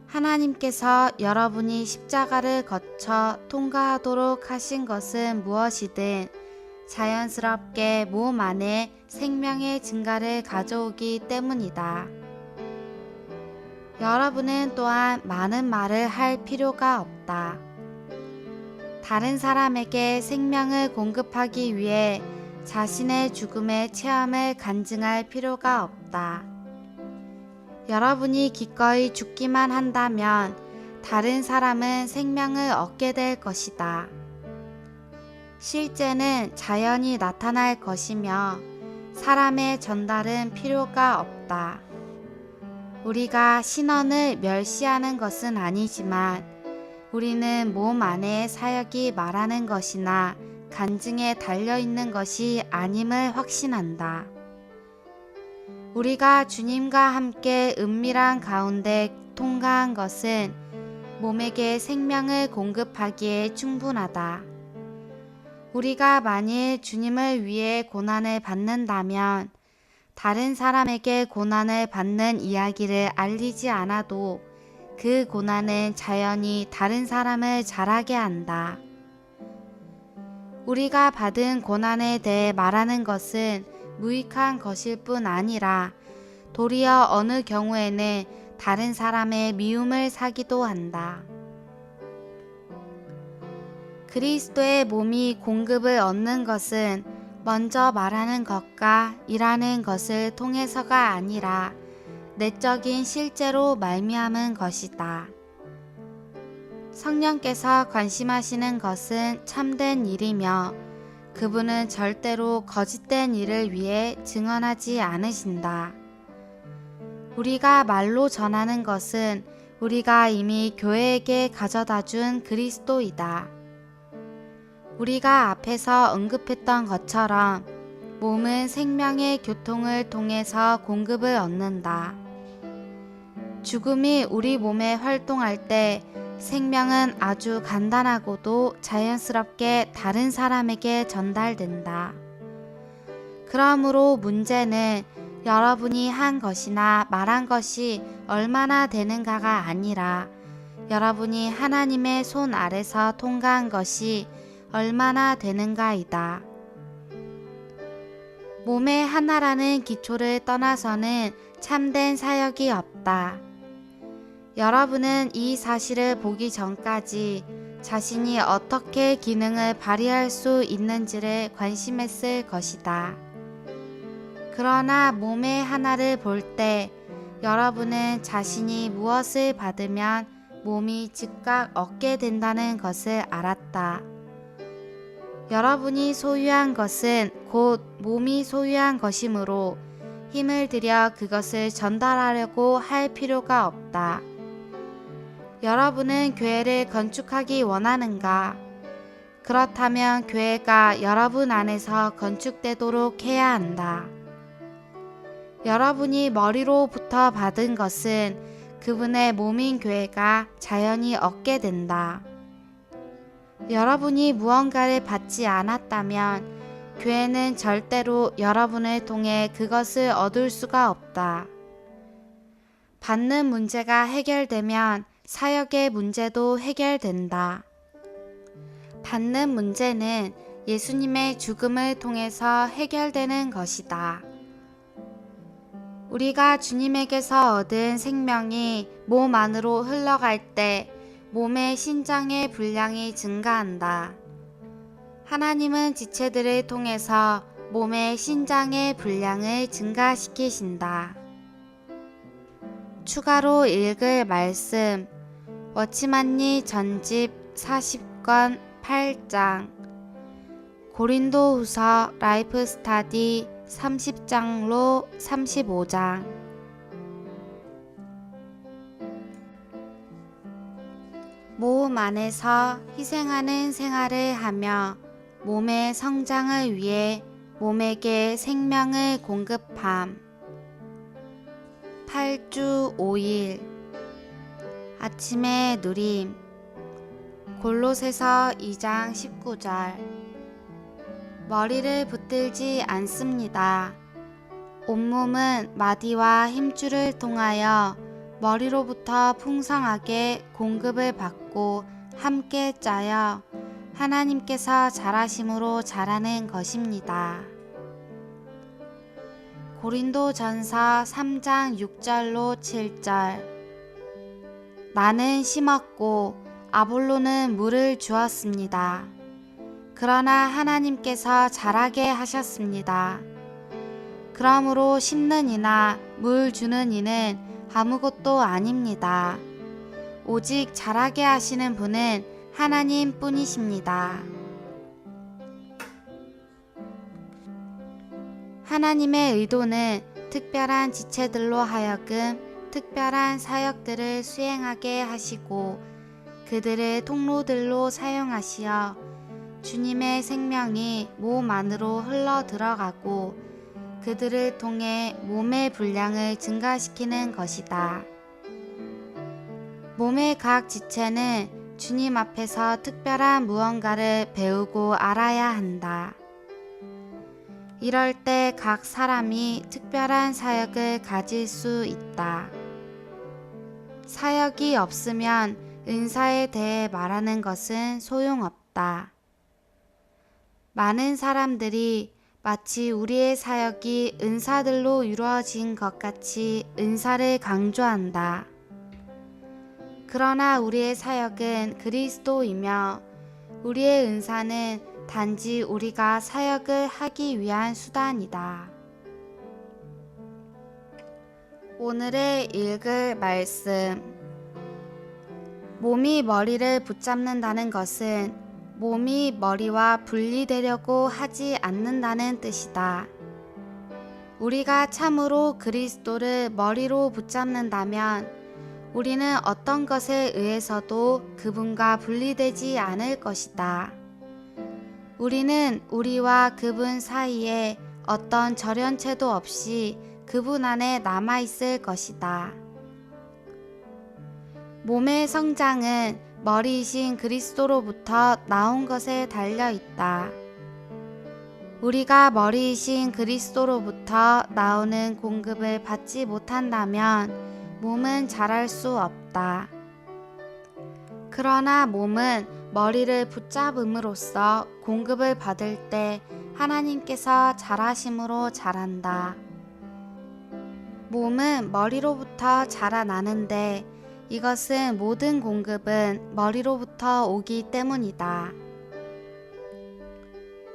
하나님께서 여러분이 십자가를 거쳐 통과하도록 하신 것은 무엇이든 자연스럽게 몸 안에 생명의 증가를 가져오기 때문이다. 여러분은 또한 많은 말을 할 필요가 없다. 다른 사람에게 생명을 공급하기 위해 자신의 죽음의 체험을 간증할 필요가 없다. 여러분이 기꺼이 죽기만 한다면 다른 사람은 생명을 얻게 될 것이다. 실제는 자연히 나타날 것이며 사람의 전달은 필요가 없다. 우리가 신원을 멸시하는 것은 아니지만 우리는 몸 안에 사역이 말하는 것이나 간증에 달려있는 것이 아님을 확신한다. 우리가 주님과 함께 은밀한 가운데 통과한 것은 몸에게 생명을 공급하기에 충분하다. 우리가 만일 주님을 위해 고난을 받는다면 다른 사람에게 고난을 받는 이야기를 알리지 않아도 그 고난은 자연히 다른 사람을 자라게 한다. 우리가 받은 고난에 대해 말하는 것은 무익한 것일 뿐 아니라 도리어 어느 경우에는 다른 사람의 미움을 사기도 한다. 그리스도의 몸이 공급을 얻는 것은 먼저 말하는 것과 일하는 것을 통해서가 아니라 내적인 실제로 말미암은 것이다. 성령께서 관심하시는 것은 참된 일이며 그분은 절대로 거짓된 일을 위해 증언하지 않으신다. 우리가 말로 전하는 것은 우리가 이미 교회에게 가져다 준 그리스도이다. 우리가 앞에서 언급했던 것처럼 몸은 생명의 교통을 통해서 공급을 얻는다. 죽음이 우리 몸에 활동할 때 생명은 아주 간단하고도 자연스럽게 다른 사람에게 전달된다. 그러므로 문제는 여러분이 한 것이나 말한 것이 얼마나 되는가가 아니라 여러분이 하나님의 손 아래서 통과한 것이 얼마나 되는가이다. 몸의 하나라는 기초를 떠나서는 참된 사역이 없다. 여러분은 이 사실을 보기 전까지 자신이 어떻게 기능을 발휘할 수 있는지를 관심했을 것이다. 그러나 몸의 하나를 볼 때 여러분은 자신이 무엇을 받으면 몸이 즉각 얻게 된다는 것을 알았다. 여러분이 소유한 것은 곧 몸이 소유한 것이므로 힘을 들여 그것을 전달하려고 할 필요가 없다. 여러분은 교회를 건축하기 원하는가? 그렇다면 교회가 여러분 안에서 건축되도록 해야 한다. 여러분이 머리로부터 받은 것은 그분의 몸인 교회가 자연히 얻게 된다. 여러분이 무언가를 받지 않았다면 교회는 절대로 여러분을 통해 그것을 얻을 수가 없다. 받는 문제가 해결되면 사역의 문제도 해결된다. 받는 문제는 예수님의 죽음을 통해서 해결되는 것이다. 우리가 주님에게서 얻은 생명이 몸 안으로 흘러갈 때 몸의 신장의 분량이 증가한다. 하나님은 지체들을 통해서 몸의 신장의 분량을 증가시키신다. 추가로 읽을 말씀 워치만니 전집 40권 8장 고린도후서 라이프 스타디 30장로 35장 몸 안에서 희생하는 생활을 하며 몸의 성장을 위해 몸에게 생명을 공급함. 8주 5일 아침의 누림 골로새서 2장 19절 머리를 붙들지 않습니다. 온몸은 마디와 힘줄을 통하여 머리로부터 풍성하게 공급을 받고 함께 짜여 하나님께서 자라심으로 자라는 것입니다. 고린도전서 3장 6절로 7절 나는 심었고 아볼로는 물을 주었습니다. 그러나 하나님께서 자라게 하셨습니다. 그러므로 심는 이나 물 주는 이는 아무것도 아닙니다. 오직 자라게 하시는 분은 하나님 뿐이십니다. 하나님의 의도는 특별한 지체들로 하여금 특별한 사역들을 수행하게 하시고 그들을 통로들로 사용하시어 주님의 생명이 몸 안으로 흘러 들어가고 그들을 통해 몸의 분량을 증가시키는 것이다. 몸의 각 지체는 주님 앞에서 특별한 무언가를 배우고 알아야 한다. 이럴 때 각 사람이 특별한 사역을 가질 수 있다. 사역이 없으면 은사에 대해 말하는 것은 소용없다. 많은 사람들이 마치 우리의 사역이 은사들로 이루어진 것 같이 은사를 강조한다. 그러나 우리의 사역은 그리스도이며 우리의 은사는 단지 우리가 사역을 하기 위한 수단이다. 오늘의 읽을 말씀 몸이 머리를 붙잡는다는 것은 몸이 머리와 분리되려고 하지 않는다는 뜻이다. 우리가 참으로 그리스도를 머리로 붙잡는다면 우리는 어떤 것에 의해서도 그분과 분리되지 않을 것이다. 우리는 우리와 그분 사이에 어떤 절연체도 없이 그분 안에 남아있을 것이다. 몸의 성장은 머리이신 그리스도로부터 나온 것에 달려 있다. 우리가 머리이신 그리스도로부터 나오는 공급을 받지 못한다면 몸은 자랄 수 없다. 그러나 몸은 머리를 붙잡음으로써 공급을 받을 때 하나님께서 자라심으로 자란다. 몸은 머리로부터 자라나는데 이것은 모든 공급은 머리로부터 오기 때문이다.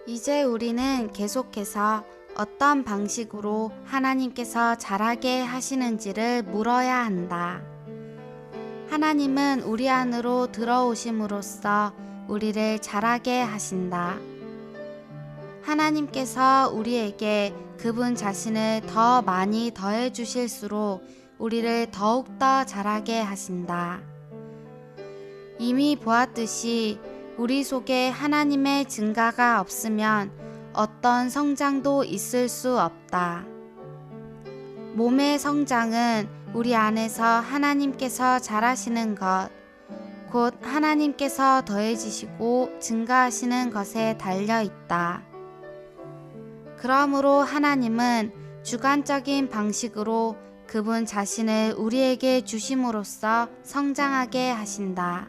이제 우리는 계속해서 어떤 방식으로 하나님께서 자라게 하시는지를 물어야 한다. 하나님은 우리 안으로 들어오심으로써 우리를 자라게 하신다. 하나님께서 우리에게 그분 자신을 더 많이 더해 주실수록 우리를 더욱더 자라게 하신다. 이미 보았듯이 우리 속에 하나님의 증가가 없으면 어떤 성장도 있을 수 없다. 몸의 성장은 우리 안에서 하나님께서 자라시는 것, 곧 하나님께서 더해지시고 증가하시는 것에 달려 있다. 그러므로 하나님은 주관적인 방식으로 그분 자신을 우리에게 주심으로써 성장하게 하신다.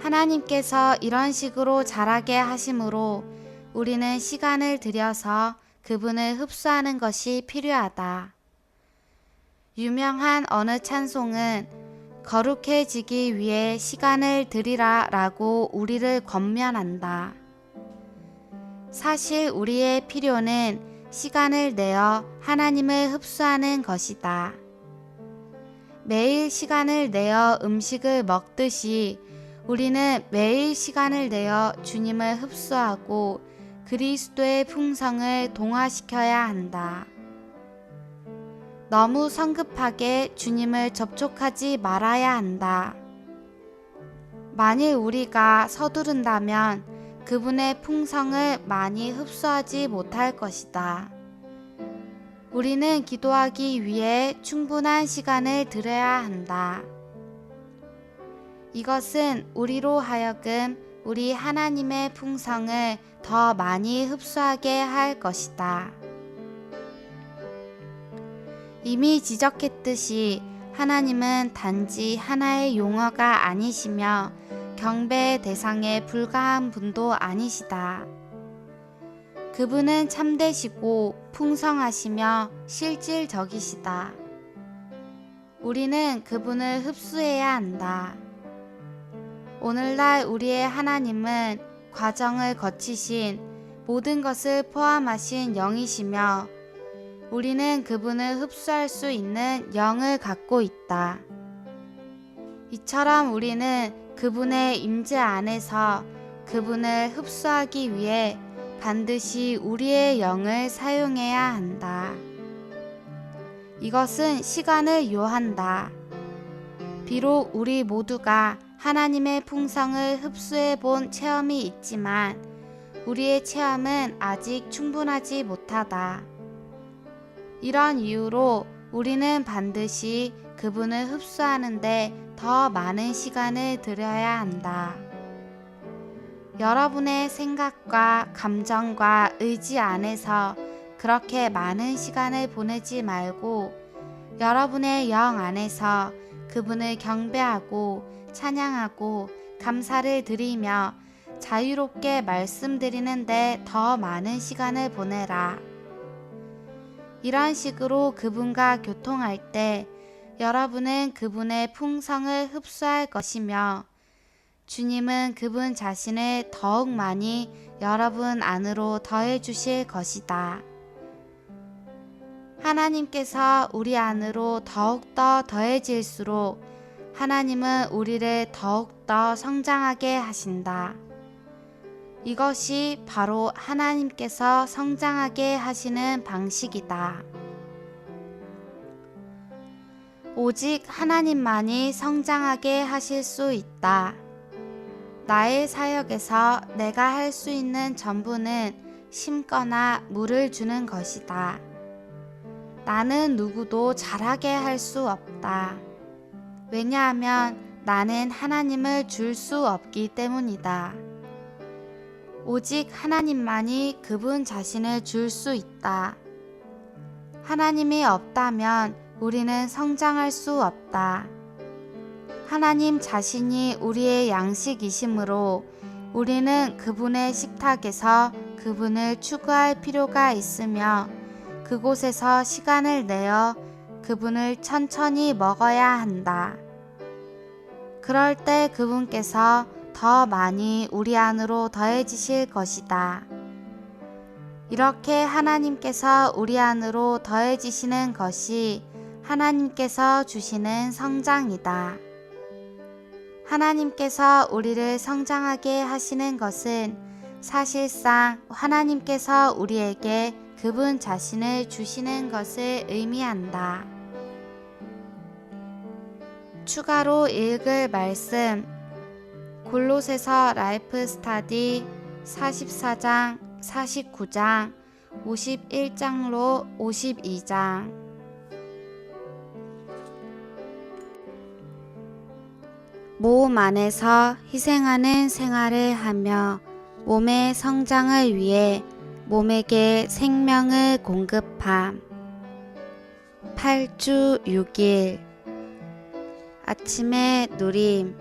하나님께서 이런 식으로 자라게 하심으로 우리는 시간을 들여서 그분을 흡수하는 것이 필요하다. 유명한 어느 찬송은 거룩해지기 위해 시간을 들이라 라고 우리를 권면한다. 사실 우리의 필요는 시간을 내어 하나님을 흡수하는 것이다. 매일 시간을 내어 음식을 먹듯이 우리는 매일 시간을 내어 주님을 흡수하고 그리스도의 풍성을 동화시켜야 한다. 너무 성급하게 주님을 접촉하지 말아야 한다. 만일 우리가 서두른다면 그분의 풍성을 많이 흡수하지 못할 것이다. 우리는 기도하기 위해 충분한 시간을 들여야 한다. 이것은 우리로 하여금 우리 하나님의 풍성을 더 많이 흡수하게 할 것이다. 이미 지적했듯이 하나님은 단지 하나의 용어가 아니시며 경배의 대상에 불과한 분도 아니시다. 그분은 참되시고 풍성하시며 실질적이시다. 우리는 그분을 흡수해야 한다. 오늘날 우리의 하나님은 과정을 거치신 모든 것을 포함하신 영이시며 우리는 그분을 흡수할 수 있는 영을 갖고 있다. 이처럼 우리는 그분의 임재 안에서 그분을 흡수하기 위해 반드시 우리의 영을 사용해야 한다. 이것은 시간을 요한다. 비록 우리 모두가 하나님의 풍성을 흡수해 본 체험이 있지만 우리의 체험은 아직 충분하지 못하다. 이런 이유로 우리는 반드시 그분을 흡수하는데 더 많은 시간을 들여야 한다. 여러분의 생각과 감정과 의지 안에서 그렇게 많은 시간을 보내지 말고 여러분의 영 안에서 그분을 경배하고 찬양하고 감사를 드리며 자유롭게 말씀드리는데 더 많은 시간을 보내라. 이런 식으로 그분과 교통할 때 여러분은 그분의 풍성을 흡수할 것이며 주님은 그분 자신을 더욱 많이 여러분 안으로 더해 주실 것이다. 하나님께서 우리 안으로 더욱더 더해질수록 하나님은 우리를 더욱더 성장하게 하신다. 이것이 바로 하나님께서 성장하게 하시는 방식이다. 오직 하나님만이 성장하게 하실 수 있다. 나의 사역에서 내가 할 수 있는 전부는 심거나 물을 주는 것이다. 나는 누구도 잘하게 할 수 없다. 왜냐하면 나는 하나님을 줄 수 없기 때문이다. 오직 하나님만이 그분 자신을 줄 수 있다. 하나님이 없다면 우리는 성장할 수 없다. 하나님 자신이 우리의 양식이시므로 우리는 그분의 식탁에서 그분을 추구할 필요가 있으며 그곳에서 시간을 내어 그분을 천천히 먹어야 한다. 그럴 때 그분께서 더 많이 우리 안으로 더해지실 것이다. 이렇게 하나님께서 우리 안으로 더해지시는 것이 하나님께서 주시는 성장이다. 하나님께서 우리를 성장하게 하시는 것은 사실상 하나님께서 우리에게 그분 자신을 주시는 것을 의미한다. 추가로 읽을 말씀 골로새서 라이프 스타디 44장, 49장, 51장로 52장. 몸 안에서 희생하는 생활을 하며 몸의 성장을 위해 몸에게 생명을 공급함. 8주 6일 아침의 누림.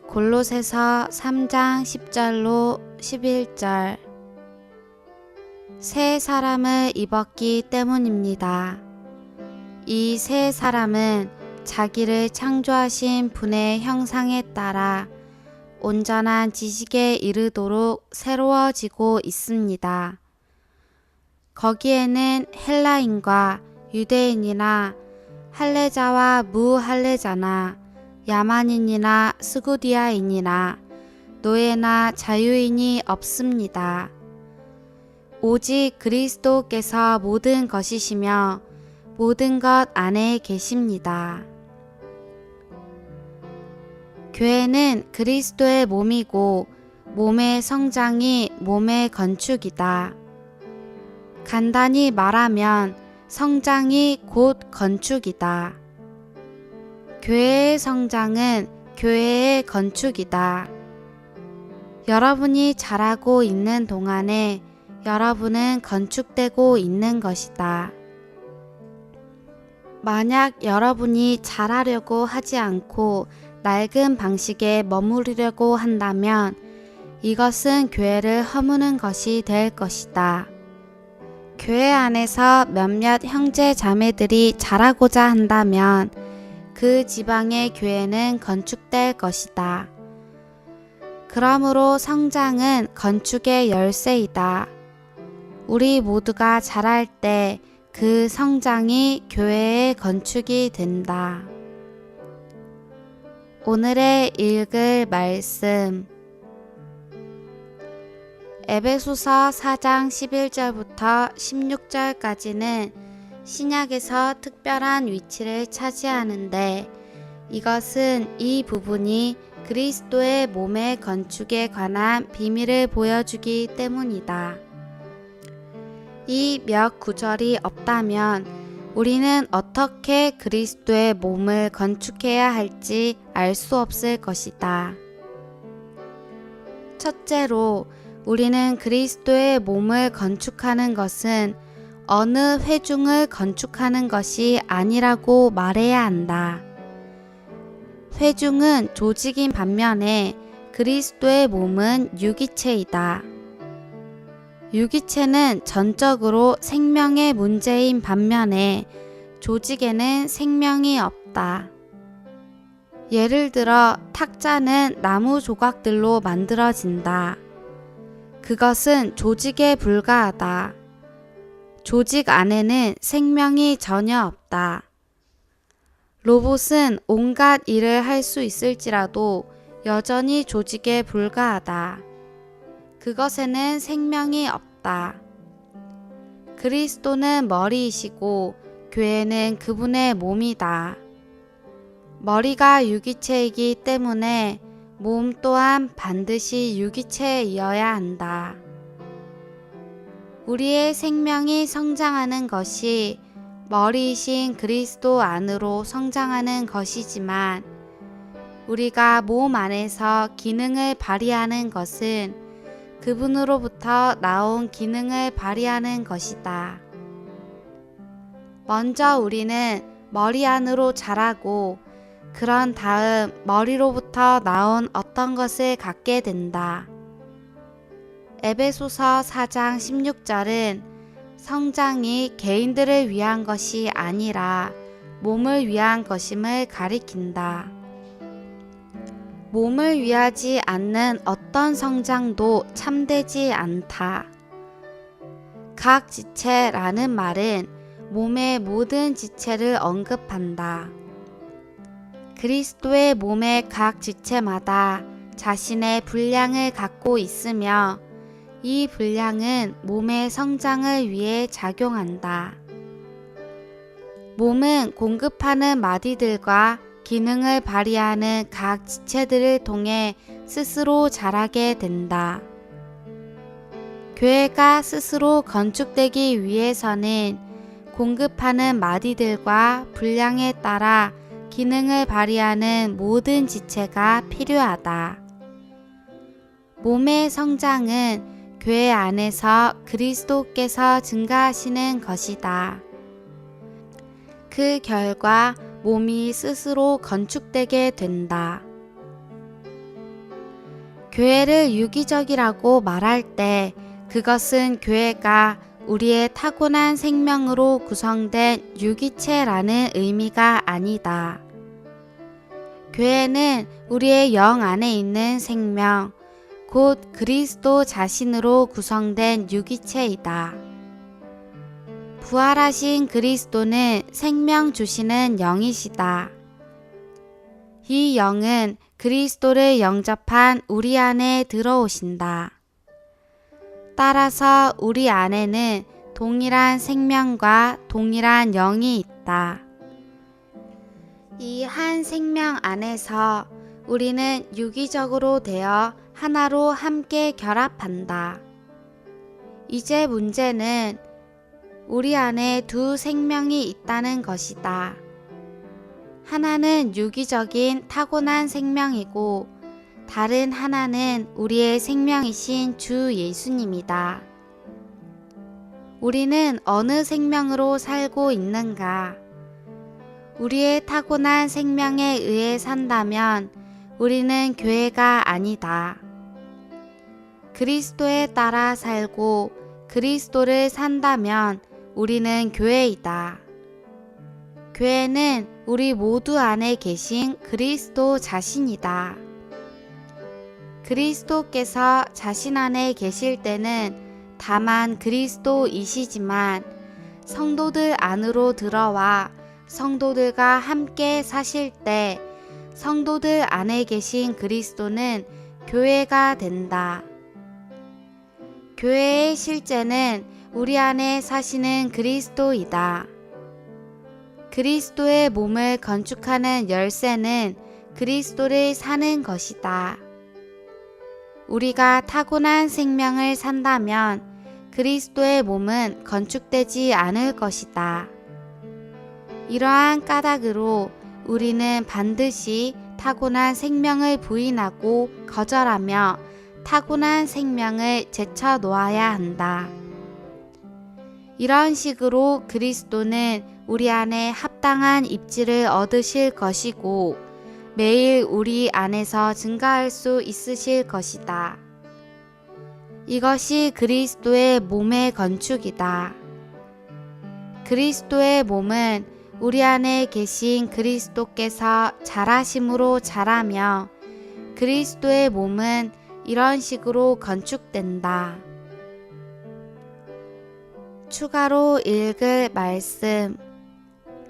골로새서 3장 10절로 11절. 새 사람을 입었기 때문입니다. 이 새 사람은 자기를 창조하신 분의 형상에 따라 온전한 지식에 이르도록 새로워지고 있습니다. 거기에는 헬라인과 유대인이나 할례자와 무할례자나 야만인이나 스구디아인이나 노예나 자유인이 없습니다. 오직 그리스도께서 모든 것이시며 모든 것 안에 계십니다. 교회는 그리스도의 몸이고 몸의 성장이 몸의 건축이다. 간단히 말하면 성장이 곧 건축이다. 교회의 성장은 교회의 건축이다. 여러분이 자라고 있는 동안에 여러분은 건축되고 있는 것이다. 만약 여러분이 자라려고 하지 않고 낡은 방식에 머무르려고 한다면 이것은 교회를 허무는 것이 될 것이다. 교회 안에서 몇몇 형제 자매들이 자라고자 한다면 그 지방의 교회는 건축될 것이다. 그러므로 성장은 건축의 열쇠이다. 우리 모두가 자랄 때 그 성장이 교회의 건축이 된다. 오늘의 읽을 말씀. 에베소서 4장 11절부터 16절까지는 신약에서 특별한 위치를 차지하는데 이것은 이 부분이 그리스도의 몸의 건축에 관한 비밀을 보여주기 때문이다. 이 몇 구절이 없다면 우리는 어떻게 그리스도의 몸을 건축해야 할지 알 수 없을 것이다. 첫째로 우리는 그리스도의 몸을 건축하는 것은 어느 회중을 건축하는 것이 아니라고 말해야 한다. 회중은 조직인 반면에 그리스도의 몸은 유기체이다. 유기체는 전적으로 생명의 문제인 반면에 조직에는 생명이 없다. 예를 들어 탁자는 나무 조각들로 만들어진다. 그것은 조직에 불과하다. 조직 안에는 생명이 전혀 없다. 로봇은 온갖 일을 할 수 있을지라도 여전히 조직에 불과하다. 그것에는 생명이 없다. 그리스도는 머리이시고 교회는 그분의 몸이다. 머리가 유기체이기 때문에 몸 또한 반드시 유기체이어야 한다. 우리의 생명이 성장하는 것이 머리이신 그리스도 안으로 성장하는 것이지만 우리가 몸 안에서 기능을 발휘하는 것은 그분으로부터 나온 기능을 발휘하는 것이다. 먼저 우리는 머리 안으로 자라고 그런 다음 머리로부터 나온 어떤 것을 갖게 된다. 에베소서 4장 16절은 성장이 개인들을 위한 것이 아니라 몸을 위한 것임을 가리킨다. 몸을 위하지 않는 어떤 성장도 참되지 않다. 각 지체라는 말은 몸의 모든 지체를 언급한다. 그리스도의 몸의 각 지체마다 자신의 분량을 갖고 있으며 이 분량은 몸의 성장을 위해 작용한다. 몸은 공급하는 마디들과 기능을 발휘하는 각 지체들을 통해 스스로 자라게 된다. 교회가 스스로 건축되기 위해서는 공급하는 마디들과 분량에 따라 기능을 발휘하는 모든 지체가 필요하다. 몸의 성장은 교회 안에서 그리스도께서 증가하시는 것이다. 그 결과 몸이 스스로 건축되게 된다. 교회를 유기적이라고 말할 때 그것은 교회가 우리의 타고난 생명으로 구성된 유기체라는 의미가 아니다. 교회는 우리의 영 안에 있는 생명, 곧 그리스도 자신으로 구성된 유기체이다. 부활하신 그리스도는 생명 주시는 영이시다. 이 영은 그리스도를 영접한 우리 안에 들어오신다. 따라서 우리 안에는 동일한 생명과 동일한 영이 있다. 이 한 생명 안에서 우리는 유기적으로 되어 하나로 함께 결합한다. 이제 문제는 우리 안에 두 생명이 있다는 것이다. 하나는 유기적인 타고난 생명이고 다른 하나는 우리의 생명이신 주 예수님이다. 우리는 어느 생명으로 살고 있는가? 우리의 타고난 생명에 의해 산다면 우리는 교회가 아니다. 그리스도에 따라 살고 그리스도를 산다면 우리는 교회이다. 교회는 우리 모두 안에 계신 그리스도 자신이다. 그리스도께서 자신 안에 계실 때는 다만 그리스도이시지만 성도들 안으로 들어와 성도들과 함께 사실 때 성도들 안에 계신 그리스도는 교회가 된다. 교회의 실제는 우리 안에 사시는 그리스도이다. 그리스도의 몸을 건축하는 열쇠는 그리스도를 사는 것이다. 우리가 타고난 생명을 산다면 그리스도의 몸은 건축되지 않을 것이다. 이러한 까닭으로 우리는 반드시 타고난 생명을 부인하고 거절하며 타고난 생명을 제쳐놓아야 한다. 이런 식으로 그리스도는 우리 안에 합당한 입지를 얻으실 것이고 매일 우리 안에서 증가할 수 있으실 것이다. 이것이 그리스도의 몸의 건축이다. 그리스도의 몸은 우리 안에 계신 그리스도께서 자라심으로 자라며 그리스도의 몸은 이런 식으로 건축된다. 추가로 읽을 말씀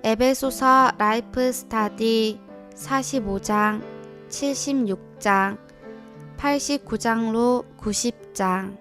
에베소서 라이프 스타디 45장, 76장, 89장로 90장